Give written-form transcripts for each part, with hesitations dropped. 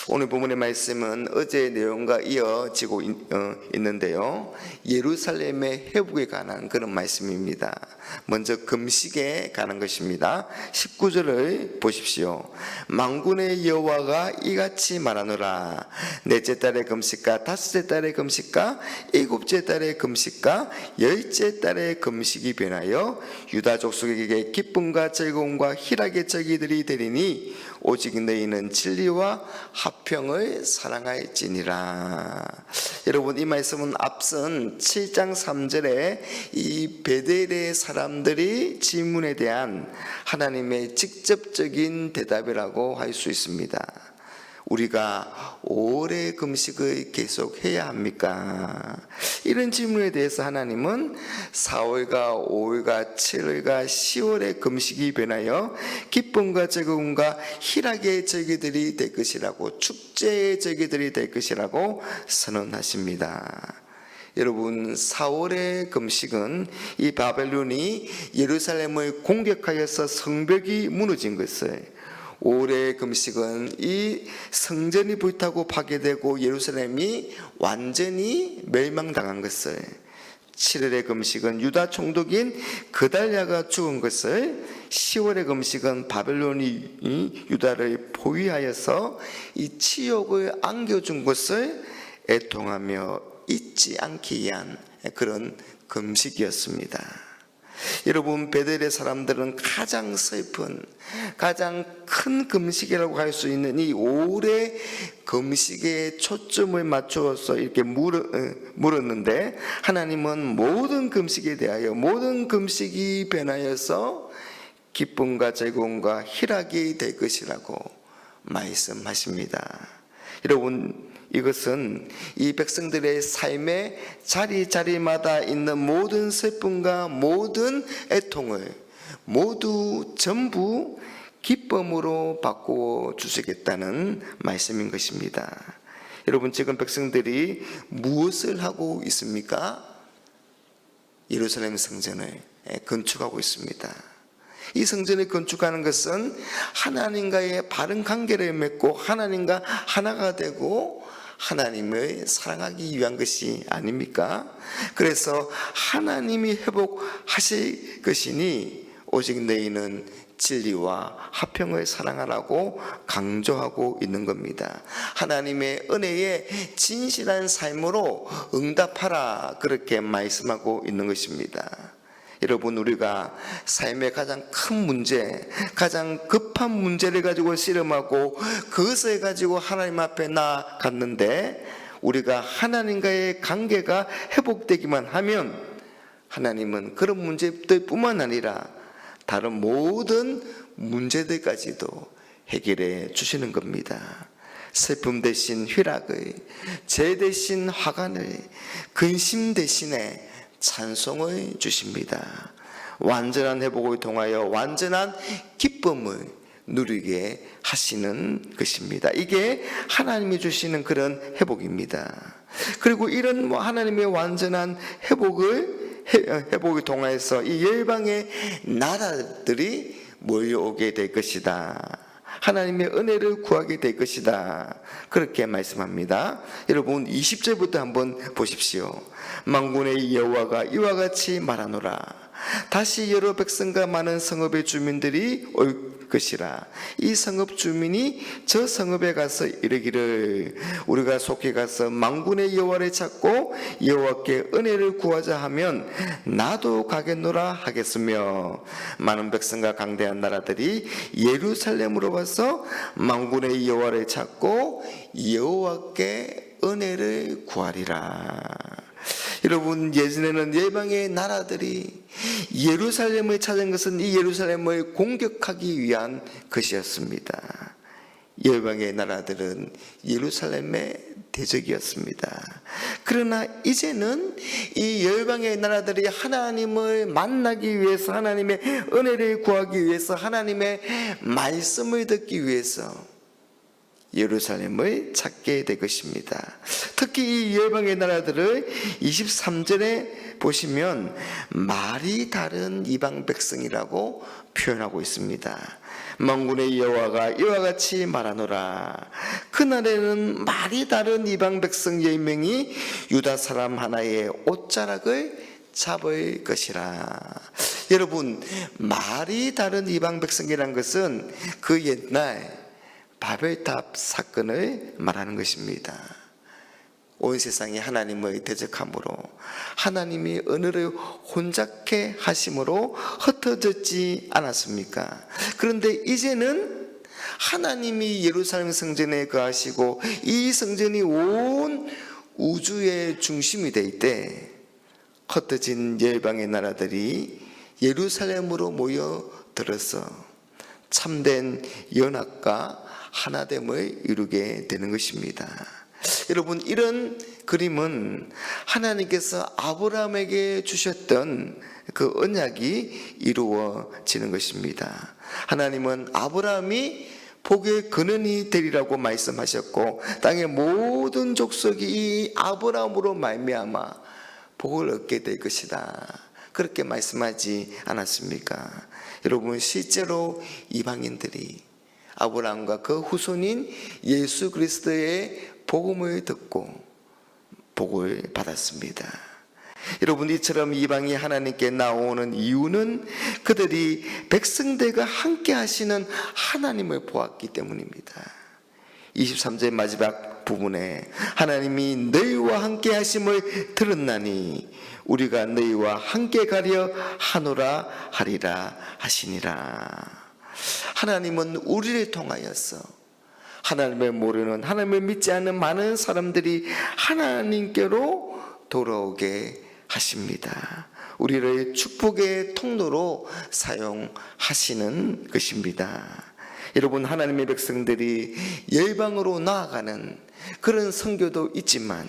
오늘 본문의 말씀은 어제의 내용과 이어지고 있는데요, 예루살렘의 회복에 관한 그런 말씀입니다. 먼저 금식에 관한 것입니다. 19절을 보십시오. 만군의 여호와가 이같이 말하노라. 넷째 달의 금식과 다섯째 달의 금식과 일곱째 달의 금식과 열째 달의 금식이 변하여 유다 족속에게 기쁨과 즐거움과 희락의 절기들이 되리니 오직 너희는 진리와 화평을 사랑할지니라. 여러분, 이 말씀은 앞선 7장 3절에 이 베델의 사람들이 질문에 대한 하나님의 직접적인 대답이라고 할 수 있습니다. 우리가 오래 금식을 계속해야 합니까? 이런 질문에 대해서 하나님은 4월과 5월과 7월과 10월의 금식이 변하여 기쁨과 즐거움과 희락의 절기들이 될 것이라고, 축제의 절기들이 될 것이라고 선언하십니다. 여러분, 4월의 금식은 이 바벨론이 예루살렘을 공격하여서 성벽이 무너진 것을, 5월의 금식은 이 성전이 불타고 파괴되고 예루살렘이 완전히 멸망당한 것을, 7월의 금식은 유다 총독인 그달랴가 죽은 것을, 10월의 금식은 바벨론이 유다를 포위하여서 이 치욕을 안겨준 것을 애통하며 잊지 않기 위한 그런 금식이었습니다. 여러분, 베델의 사람들은 가장 슬픈, 가장 큰 금식이라고 할 수 있는 이 5월의 금식에 초점을 맞추어서 이렇게 물었는데, 하나님은 모든 금식에 대하여, 모든 금식이 변하여서 기쁨과 즐거움과 희락이 될 것이라고 말씀하십니다. 여러분, 이것은 이 백성들의 삶의 자리자리마다 있는 모든 슬픔과 모든 애통을 모두 전부 기쁨으로 바꾸어 주시겠다는 말씀인 것입니다. 여러분, 지금 백성들이 무엇을 하고 있습니까? 예루살렘 성전을 건축하고 있습니다. 이 성전을 건축하는 것은 하나님과의 바른 관계를 맺고 하나님과 하나가 되고 하나님을 사랑하기 위한 것이 아닙니까? 그래서 하나님이 회복하실 것이니 오직 너희는 진리와 화평을 사랑하라고 강조하고 있는 겁니다. 하나님의 은혜에 진실한 삶으로 응답하라, 그렇게 말씀하고 있는 것입니다. 여러분, 우리가 삶의 가장 큰 문제, 가장 급한 문제를 가지고 씨름하고 그것을 가지고 하나님 앞에 나아갔는데, 우리가 하나님과의 관계가 회복되기만 하면 하나님은 그런 문제들 뿐만 아니라 다른 모든 문제들까지도 해결해 주시는 겁니다. 슬픔 대신 희락을, 죄 대신 화관을, 근심 대신에 찬송을 주십니다. 완전한 회복을 통하여 완전한 기쁨을 누리게 하시는 것입니다. 이게 하나님이 주시는 그런 회복입니다. 그리고 이런 하나님의 완전한 회복을 통하여서 이 열방의 나라들이 몰려오게 될 것이다. 하나님의 은혜를 구하게 될 것이다, 그렇게 말씀합니다. 여러분, 20절부터 한번 보십시오. 만군의 여호와가 이와 같이 말하노라. 다시 여러 백성과 많은 성읍의 주민들이 올 것이라. 이 성읍 주민이 저 성읍에 가서 이르기를, 우리가 속히 가서 만군의 여호와를 찾고 여호와께 은혜를 구하자 하면 나도 가겠노라 하겠으며, 많은 백성과 강대한 나라들이 예루살렘으로 와서 만군의 여호와를 찾고 여호와께 은혜를 구하리라. 여러분, 예전에는 열방의 나라들이 예루살렘을 찾은 것은 이 예루살렘을 공격하기 위한 것이었습니다. 열방의 나라들은 예루살렘의 대적이었습니다. 그러나 이제는 이 열방의 나라들이 하나님을 만나기 위해서, 하나님의 은혜를 구하기 위해서, 하나님의 말씀을 듣기 위해서 예루살렘을 찾게 될 것입니다. 특히 이 열방의 나라들을 23절에 보시면 말이 다른 이방 백성이라고 표현하고 있습니다. 만군의 여호와가 이와 같이 말하노라. 그날에는 말이 다른 이방 백성 10명이 유다 사람 하나의 옷자락을 잡을 것이라. 여러분, 말이 다른 이방 백성이란 것은 그 옛날 바벨탑 사건을 말하는 것입니다. 온 세상이 하나님의 대적함으로 하나님이 언어를 혼잡케 하심으로 흩어졌지 않았습니까? 그런데 이제는 하나님이 예루살렘 성전에 거하시고 이 성전이 온 우주의 중심이 될 때 흩어진 열방의 나라들이 예루살렘으로 모여들어서 참된 연합과 하나됨을 이루게 되는 것입니다. 여러분, 이런 그림은 하나님께서 아브라함에게 주셨던 그 언약이 이루어지는 것입니다. 하나님은 아브라함이 복의 근원이 되리라고 말씀하셨고 땅의 모든 족속이 이 아브라함으로 말미암아 복을 얻게 될 것이다, 그렇게 말씀하지 않았습니까? 여러분, 실제로 이방인들이 아브라함과 그 후손인 예수 그리스도의 복음을 듣고 복을 받았습니다. 여러분, 이처럼 이방이 하나님께 나오는 이유는 그들이 백성들과 함께 하시는 하나님을 보았기 때문입니다. 23절 마지막 부분에 하나님이 너희와 함께 하심을 들었나니 우리가 너희와 함께 가려 하노라 하리라 하시니라. 하나님은 우리를 통하여서 하나님을 모르는, 하나님을 믿지 않는 많은 사람들이 하나님께로 돌아오게 하십니다. 우리를 축복의 통로로 사용하시는 것입니다. 여러분, 하나님의 백성들이 열방으로 나아가는 그런 선교도 있지만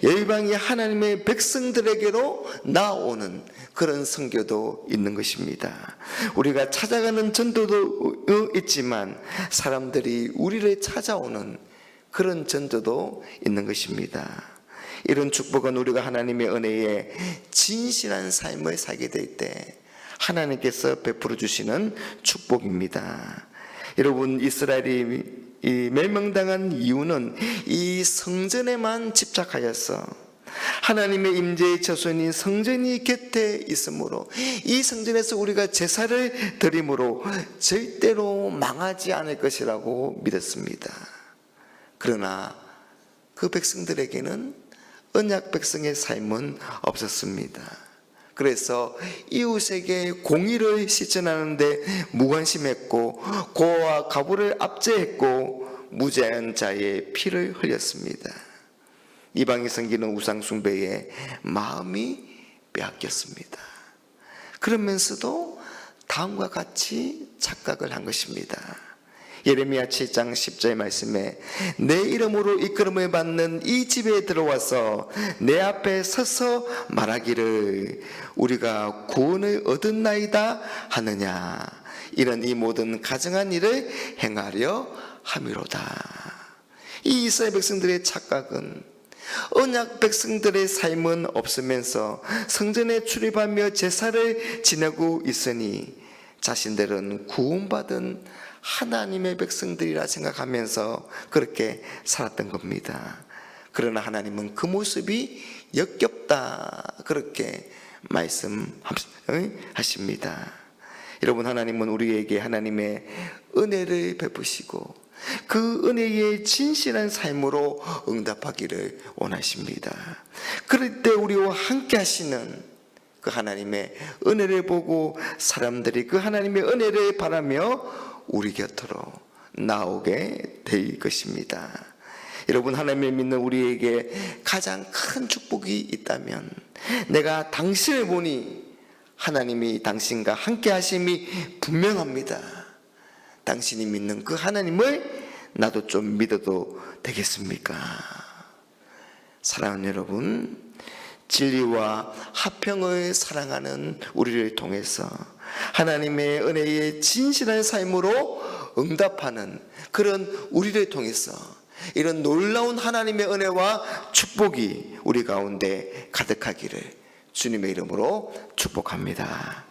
열방이 하나님의 백성들에게로 나아오는 그런 선교도 있는 것입니다. 우리가 찾아가는 전도도 있지만 사람들이 우리를 찾아오는 그런 전도도 있는 것입니다. 이런 축복은 우리가 하나님의 은혜에 진실한 삶을 살게 될 때 하나님께서 베풀어 주시는 축복입니다. 여러분, 이스라엘이 멸망당한 이유는 이 성전에만 집착하여서 하나님의 임재의 처소인 성전이 곁에 있으므로 이 성전에서 우리가 제사를 드림으로 절대로 망하지 않을 것이라고 믿었습니다. 그러나 그 백성들에게는 언약 백성의 삶은 없었습니다. 그래서 이웃에게 공의를 실천하는데 무관심했고 고와 가부를 압제했고 무죄한 자의 피를 흘렸습니다. 이방이 섬기는 우상 숭배에 마음이 빼앗겼습니다. 그러면서도 다음과 같이 착각을 한 것입니다. 예레미야 7장 10절 말씀에 내 이름으로 이끌음을 받는 이 집에 들어와서 내 앞에 서서 말하기를 우리가 구원을 얻었나이다 하느냐, 이런 이 모든 가증한 일을 행하려 함이로다. 이 이스라엘 백성들의 착각은 언약 백성들의 삶은 없으면서 성전에 출입하며 제사를 지내고 있으니 자신들은 구원받은 하나님의 백성들이라 생각하면서 그렇게 살았던 겁니다. 그러나 하나님은 그 모습이 역겹다, 그렇게 말씀하십니다. 여러분, 하나님은 우리에게 하나님의 은혜를 베푸시고 그 은혜의 진실한 삶으로 응답하기를 원하십니다. 그럴 때 우리와 함께 하시는 그 하나님의 은혜를 보고 사람들이 그 하나님의 은혜를 바라며 우리 곁으로 나오게 될 것입니다. 여러분, 하나님을 믿는 우리에게 가장 큰 축복이 있다면 내가 당신을 보니 하나님이 당신과 함께 하심이 분명합니다. 당신이 믿는 그 하나님을 나도 좀 믿어도 되겠습니까? 사랑하는 여러분, 진리와 화평을 사랑하는 우리를 통해서 하나님의 은혜의 진실한 삶으로 응답하는 그런 우리를 통해서 이런 놀라운 하나님의 은혜와 축복이 우리 가운데 가득하기를 주님의 이름으로 축복합니다.